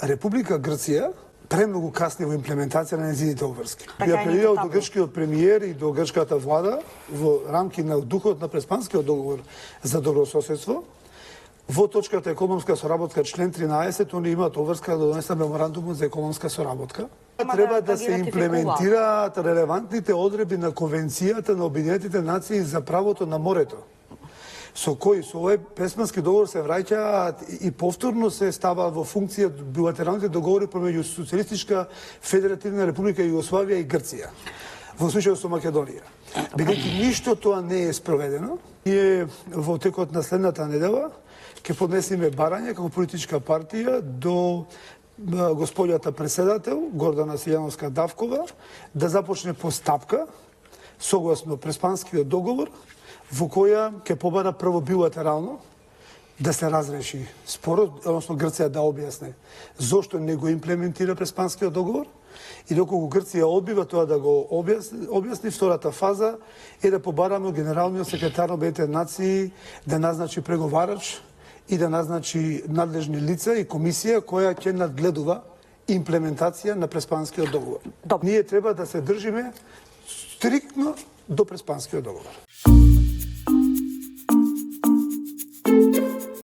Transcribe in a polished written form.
Република Грција премногу касни во имплементација на нејзините обврски. Би апелирал до грчкиот премиер и до грчката влада во рамки на духот на Преспанскиот договор за добрососедство. Во точката економска соработка член 13 они имаат обврска да донесат меморандумот за економска соработка. Треба да се имплементираат релевантните одредби на Конвенцијата на Обединетите нации за правото на морето, со овој Преспански договор се враќаат и повторно се става во функција билатералните договори помеѓу Социјалистичка Федеративна Република Југославија и Грција, во случајот со Македонија. Бидејќи ништо тоа не е спроведено, ние во текот на следната недела ќе поднесеме барање како политичка партија до господјата председател Гордана Силјановска-Давкова да започне постапка согласно Преспанскиот договор во која ќе побара прво билатерално да се разреши спорот, односно Грција да објасне зошто не го имплементира Преспанскиот договор и доколку Грција одбива тоа да го објасни, втората фаза е да побараме од генералниот секретар на Обединетите нации да назначи преговарач и да назначи надлежни лица и комисија која ќе надгледува имплементација на Преспанскиот договор. Ние треба да се држиме стриктно до Преспанскиот договор.